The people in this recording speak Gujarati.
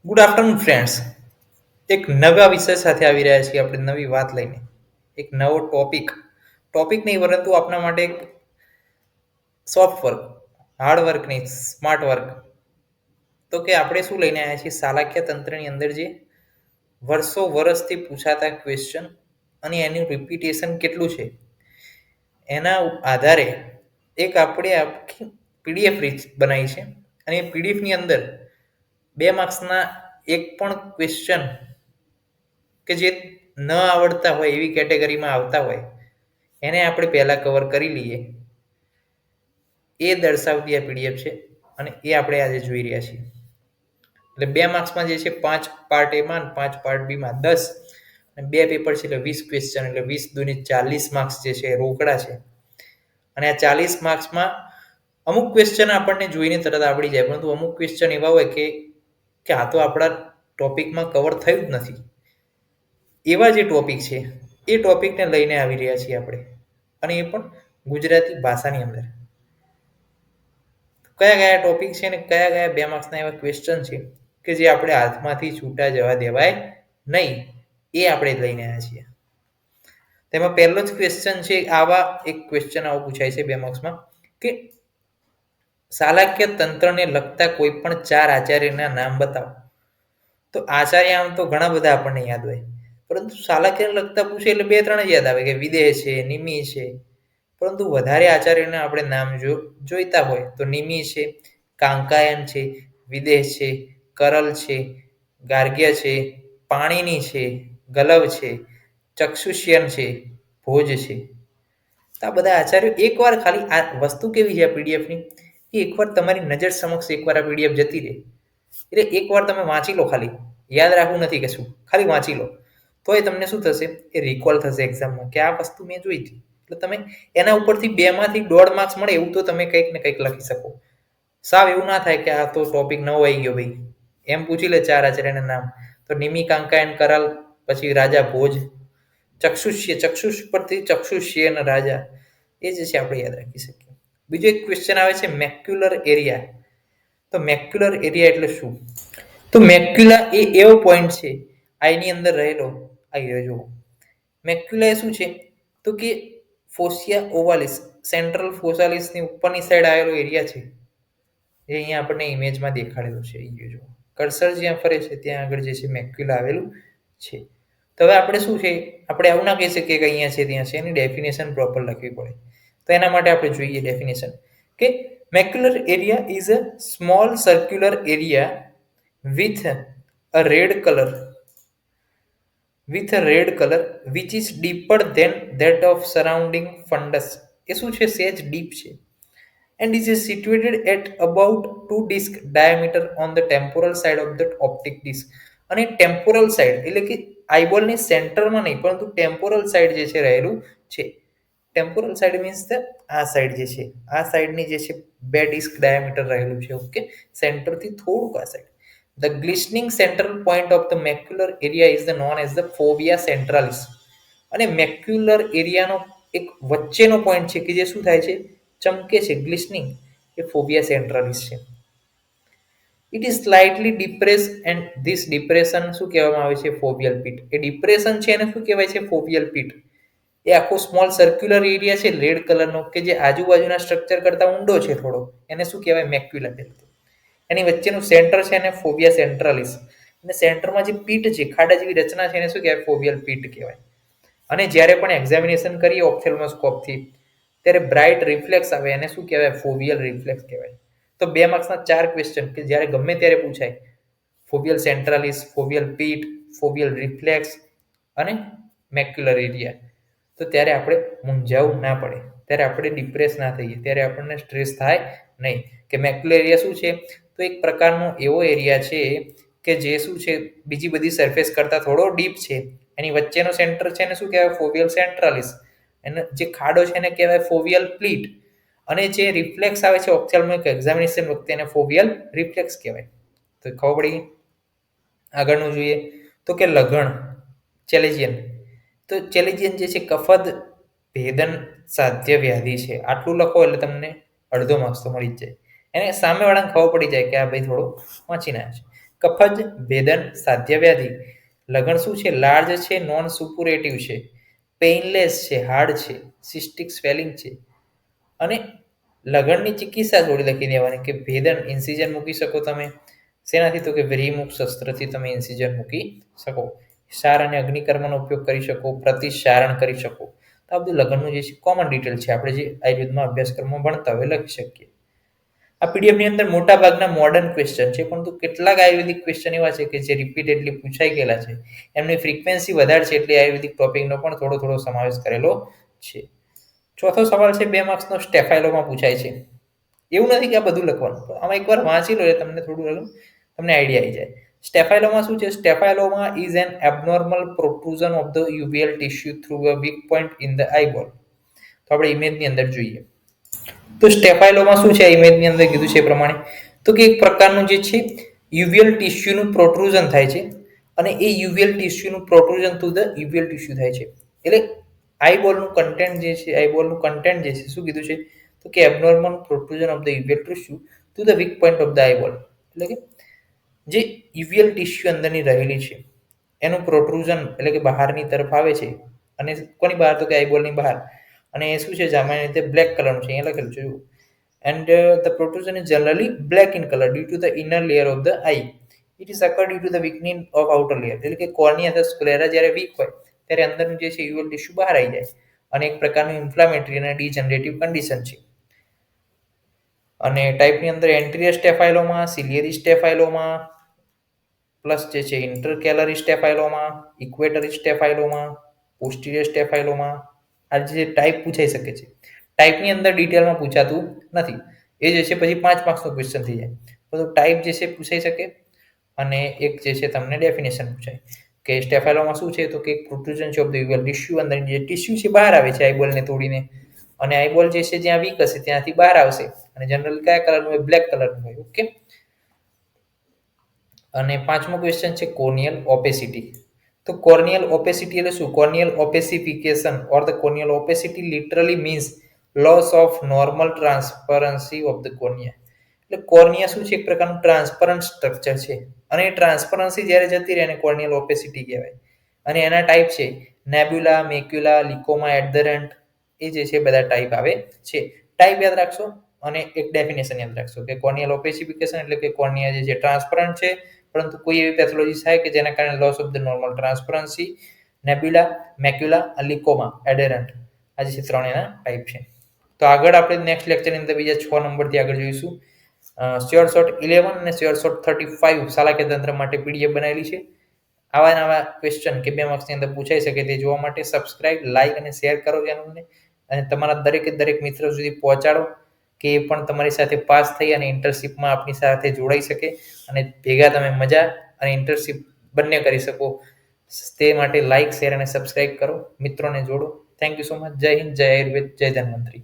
Good afternoon friends. એક નવા વિષય સાથે આવી રહ્યા છીએ આપણે નવી વાત લઈને. એક નવો ટોપિક નહીં પરંતુ આપણા માટે એક સોફ્ટ વર્ક, હાર્ડ વર્ક નહીં, સ્માર્ટ વર્ક. તો કે આપણે શું લઈને આવ્યા છીએ શાલાકીય તંત્રની અંદર જે વર્ષો વર્ષથી પૂછાતા ક્વેશ્ચન અને એનું રિપીટેશન કેટલું છે એના આધારે એક આપણે આખી પીડીએફ બનાવી છે. અને એ પીડીએફની અંદર 2 માર્ક્સના એક પણ ક્વેશ્ચન કે જે ન આવડતા હોય એવી કેટેગરીમાં આવતા હોય એને આપણે પહેલાં કવર કરી લઈએ એ દર્શાવતી આ પીડીએફ છે. અને એ આપણે આજે જોઈ રહ્યા છીએ. એટલે 2 માર્ક્સમાં જે છે 5 પાર્ટ એમાં 5 પાર્ટ બીમાં 10 અને 2 પેપર છે એટલે 20 ક્વેશ્ચન એટલે 20 દુની 40 માર્ક્સ જે છે એ રોકડા છે. અને આ 40 માર્ક્સમાં અમુક ક્વેશ્ચન આપણને જોઈને તરત આવડી જાય, પરંતુ અમુક ક્વેશ્ચન એવા હોય કે આ તો આપણા ટોપિકમાં કવર થયું જ નથી. એવા જે ટોપિક છે એ ટોપિકને લઈને આવી રહ્યા છીએ આપણે, અને એ પણ ગુજરાતી ભાષાની અંદર. કયા કયા ટોપિક છે ને કયા કયા 2 માર્ક્સના એવા ક્વેશ્ચન છે કે જે આપણે હાથમાંથી છૂટા જવા દેવાય નહીં, એ આપણે લઈને આવ્યા છીએ. તેમાં પહેલો જ ક્વેશ્ચન છે, એક ક્વેશ્ચન આવો પૂછાય છે 2 માર્ક્સમાં કે શાલાકીય તંત્રને લગતા કોઈ પણ 4 આચાર્યના નામ બતાવો. તો આચાર્ય આમ તો ઘણા બધા આપણને યાદ હોય, પરંતુ શાલાકીયને લગતા પૂછે એટલે 2-3 જ યાદ આવે કે વિદેહ છે, નિમિ છે. પરંતુ વધારે આચાર્યના આપણે નામ જોઈતા હોય તો નિમિ છે, કાંકાયન છે, વિદેહ છે, કરલ છે, ગાર્ગ્ય છે, પાણીની છે, ગલવ છે, ચક્ષુષ્યન છે, ભોજ છે. તો આ બધા આચાર્યો એકવાર ખાલી આ વસ્તુ કેવી છે આ પીડીએફની, કે એકવાર તમારી નજર સમક્ષ એકવાર આ પીડીએફ જતી રહે એટલે એકવાર તમે વાંચી લો, ખાલી યાદ રાખવું નથી કે શું, ખાલી વાંચી લો તો એ તમને શું થશે, એ રિકોલ થશે એક્ઝામમાં કે આ વસ્તુ મેં જોઈ હતી. એટલે તમે એના ઉપરથી 2માંથી 1.5 માર્ક્સ મળે એવું તો તમે કંઈક ને કંઈક લખી શકો. સાવ એવું ના થાય કે આ તો ટોપિક નવો આવી ગયો ભાઈ, એમ પૂછી લે 4 આચાર્યના નામ તો નિમિ, કાંકાયન, કરાલ, પછી રાજા ભોજ, ચક્ષુષ પરથી ચક્ષુષ્ય અને રાજા, એ જે છે આપણે યાદ રાખી શકીએ. બીજો એક ક્વેશ્ચન આવે છે મેક્યુલર એરિયા. તો મેક્યુલર એરિયા એટલે શું? તો મેક્યુલા એ એવો પોઈન્ટ છે આઈની અંદર રહેલો. આવી જો મેક્યુલા એ શું છે તો કે ફોસિયા ઓવાલિસ, સેન્ટ્રલ ફોસાલિસની ઉપરની સાઈડ આવેલો એરિયા છે, જે અહીંયા આપણને ઇમેજમાં દેખાડેલું છે. એ જો કર્સર જ્યાં ફરે છે ત્યાં આગળ જે છે મેક્યુલા આવેલું છે. તો હવે આપણે શું છે, આપણે આવું ના કહી શકીએ કે અહીંયા છે ત્યાં છે, એની ડેફિનેશન પ્રોપર લખવી પડે. તો એના માટે આપણે જોઈએ ડેફિનેશન કે macular area is a small circular area with a red color which is deeper than that of surrounding fundus. એ શું છે, સેજ ડીપ છે. And is situated at about 2 disc diameter on the temporal side of the optic disc. અને ટેમ્પોરલ સાઈડ એટલે કે આઈબોલની સેન્ટરમાં નહીં પરંતુ ટેમ્પોરલ સાઈડ જે છે રહેલું છે. ટેમ્પોરલ સાઈડ મીન્સ આ સાઈડ જે છે, આ સાઈડની જે છે 2 ડિસ્ક ડાયામીટર રહેલું છે. ઓકે, સેન્ટરથી થોડુંક આ side. The glistening central point of the macular area is known as the fovea centralis. અને મેક્યુલર એરિયાનો એક વચ્ચેનો પોઈન્ટ છે કે જે શું થાય છે, ચમકે છે, ગ્લિસ્ટનિંગ, એ ફોવિયા સેન્ટ્રાલિસ છે. It is slightly depress and this depression શું કહેવામાં આવે છે, ફોવિયલ પીટ. એ ડિપ્રેશન છે એને શું કહેવાય છે, ફોવિયલ પીટ. એ આખો સ્મોલ સર્ક્યુલર એરિયા છે રેડ કલરનો કે જે આજુબાજુના સ્ટ્રક્ચર કરતા ઊંડો છે થોડો, એને શું કહેવાય, મેક્યુલા કહેવાય. એની વચ્ચેનું સેન્ટર છે એને ફોવિયા સેન્ટ્રાલિસ, અને સેન્ટરમાં જે પીટ છે, ખાડા જેવી રચના છે એને શું કહેવાય, ફોવિયલ પીટ કહેવાય. અને જ્યારે પણ એક્ઝામિનેશન કરીએ ઓપ્થેલ્મોસ્કોપથી ત્યારે બ્રાઇટ રિફ્લેક્સ આવે એને શું કહેવાય, ફોવિયલ રિફ્લેક્સ કહેવાય. તો 2 માર્ક્સના 4 ક્વેશ્ચન કે જ્યારે ગમે ત્યારે પૂછાય, ફોવિયલ સેન્ટ્રાલિસ, ફોવિયલ પીટ, ફોવિયલ રિફ્લેક્સ અને મેક્યુલર એરિયા. તો ત્યારે આપણે મૂંઝાવું ના પડે, ત્યારે આપણે ડિપ્રેસ ના થઈએ, ત્યારે આપણને સ્ટ્રેસ થાય નહીં કે મેક્યુલર એરિયા શું છે, તો એક પ્રકારનો એવો એરિયા છે કે જે શું છે, બીજી બધી સરફેસ કરતાં થોડો ડીપ છે. એની વચ્ચેનો સેન્ટર છે એને શું કહેવાય, ફોવિયલ સેન્ટ્રાલિસ. એને જે ખાડો છે એને કહેવાય ફોવિયલ પ્લીટ. અને જે રિફ્લેક્સ આવે છે ઓપ્થેલ્મિક એક્ઝામિનેશન વખતે એને ફોવિયલ રિફ્લેક્સ કહેવાય. તો ખબર પડી. આગળનું જોઈએ તો કે લગણ, ચેલેજિયન. તો ચેલેજિયન જે છે કફદ ભેદન સાધ્ય વ્યાધિ છે. આટલું લખો એટલે તમને અડધો માર્ક્સ તો મળી જ જાય. એને સામેવાળાને ખબર પડી જાય કે આ ભાઈ થોડો વાંચીને આવ્યો છે. કફજ, ભેદન, સાધ્ય વ્યાધિ. લગન શું છે? લાર્જ છે, નોન સુપુરેટિવ છે, પેઇનલેસ છે, હાર્ડ છે, સિસ્ટિક સ્વેલિંગ છે. અને લગનની ચિકિત્સા થોડી લખી દેવાની કે ભેદન ઇન્સિઝન મૂકી શકો તમે. શેનાથી? તો કે વ્રીમુખ શસ્ત્રથી તમે ઇન્સિઝન મૂકી શકો. સાર અને અગ્નિકર્મનો ઉપયોગ કરી શકો, પ્રતિસારણ કરી શકો. તો આ બધું લગ્નનું જે છે કોમન ડિટેલ છે, આપણે જે આયુર્વેદમાં અભ્યાસક્રમમાં ભણતા હોય લખી શકીએ. આ પીડીએફની અંદર મોટા ભાગના મોડર્ન ક્વેશ્ચન છે, પરંતુ કેટલાક આયુર્વેદિક ક્વેશ્ચન એવા છે કે જે રિપીટેડલી પૂછાઈ ગયેલા છે. એમની ફ્રીક્વન્સી વધારે છે એટલે આયુર્વેદિક ટોપિકનો પણ થોડો થોડો સમાવેશ કરેલો છે. ચોથો સવાલ છે 2 માર્ક્સનો, સ્ટેફાઇલોમાં પૂછાય છે. એવું નથી કે આ બધું લખવાનું, આમાં એકવાર વાંચી લો એટલે તમને થોડું તમને આઈડિયા આવી જાય. સ્ટેફાઇલોમાં શું છે? Staphyloma is an abnormal protrusion of the uveal tissue through a weak point in the eyeball. તો આપણે ઇમેજની અંદર જોઈએ તો સ્ટેફાઇલોમાં શું છે? ઇમેજની અંદર કીધું છે એ પ્રમાણે તો કે એક પ્રકારનું જે છે યુવિયલ ટિશ્યુનું પ્રોટ્રુઝન થાય છે અને એ યુવિયલ ટિશ્યુનું protrusion through the uveal tissue થાય છે. એટલે આઈબોલનું કન્ટેન્ટ જે છે, આઈબોલનું કન્ટેન્ટ જે છે શું કીધું છે? તો કે abnormal protrusion of the uveal tissue to the weak point of the eyeball. એટલે કે જે યુવિયલ ટિશ્યુ અંદરની રહેલી છે એનું પ્રોટ્રુઝન એટલે કે બહારની તરફ આવે છે. અને કોની બહાર? તો કે આઈબોલની બહાર. અને એ શું છે? સામાન્ય રીતે બ્લેક કલરનું છે, અહીંયા લખેલું છે. And the protrusion is generally black in color due to the inner layer of the eye. It is occurred due to the weakening of outer layer. એટલે કે કોર્નિયા અથવા સ્ક્લેરા જ્યારે વીક હોય ત્યારે અંદરનું જે છે યુવલ ટિશ્યુ બહાર આવી જાય અને એક પ્રકારનું ઇન્ફ્લામેટરી અને ડીજનરેટિવ કન્ડિશન છે. અને ટાઈપની અંદર એન્ટ્રીયર સ્ટેફાઇલોમા, સિલિયરી સ્ટેફાઇલોમા, પ્લસ જે છે ઇન્ટરકેલરી સ્ટેફાઇલોમા, ઇક્વેટરી સ્ટેફાઇલોમા, પોસ્ટિરિયર સ્ટેફાઇલોમા. આ જે ટાઈપ પૂછાઈ શકે છે. ટાઈપની અંદર ડિટેલમાં પૂછાતું નથી. એ જે છે પછી 5 માર્ક્સનો ક્વેશ્ચન થઈ જાય. બધું ટાઈપ જે છે પૂછાઈ શકે અને એક જે છે તમને ડેફિનેશન પૂછાય કે સ્ટેફાઇલોમાં શું છે? તો કે પ્રોટ્રુઝન છે ઓફ ધ યુવિયલ ટિશ્યુ, અંદર જે ટિશ્યુ છે બહાર આવે છે આઈબોલને તોડીને અને આઈબોલ જે છે જ્યાં વીક હશે ત્યાંથી બહાર આવશે અને જનરલ કયા કલરનું હોય? બ્લેક કલરનું હોય. ઓકે. અને 5મો ક્વેશ્ચન છે કોર્નિયલ ઓપેસિટી. તો કોર્નિયલ ઓપેસિટી એટલે શું? Corneal opacification or the corneal opacity literally means loss of normal transparency of the cornea. એટલે કોર્નિયા શું છે? એક પ્રકારનું ટ્રાન્સપરન્ટ સ્ટ્રક્ચર છે અને એ ટ્રાન્સપરન્સી જ્યારે જતી રહે એને કોર્નિયલ ઓપેસિટી કહેવાય. અને એના ટાઈપ છે નેબ્યુલા, મેક્યુલા, લિકોમા, એડધરન્ટ. એ જે છે બધા ટાઈપ આવે છે. ટાઈપ યાદ રાખશો અને એક ડેફિનેશન યાદ રાખશો કે કોર્નિયલ ઓપેસિફિકેશન એટલે કે કોર્નિયા જે છે ટ્રાન્સપરન્ટ છે, પરંતુ કોઈ એવી પેથોલોજી થાય કે જેના કારણે loss of the normal transparency. Nebula, macula, leucoma, adherent. આ જે છે 3 એના ટાઈપ છે. તો આગળ આપણે નેક્સ્ટ લેક્ચરની અંદર બીજા 6 નંબરથી આગળ જોઈશું. શ્યોર શોર્ટ 11 અને શ્યોર શોર્ટ 35 શાલાકીય તંત્ર માટે પીડીએફ બનાવેલી છે. આવા નવા ક્વેશ્ચન કે 2 માર્ક્સની અંદર પૂછાઈ શકે તે જોવા માટે સબસ્ક્રાઇબ, લાઇક અને શેર કરો ચેનલને અને તમારા દરેકે દરેક મિત્રો સુધી પહોંચાડો કે એ પણ તમારી સાથે પાસ થઈ અને ઇન્ટર્નશિપમાં આપણી સાથે જોડાઈ શકે અને ભેગા તમે મજા અને ઇન્ટર્નશિપ બંને કરી શકો. તે માટે લાઇક, શેર અને સબસ્ક્રાઇબ કરો, મિત્રોને જોડો. Thank you so much. જય હિન્દ, જય આયુર્વેદ, જય ધન્વંતરી.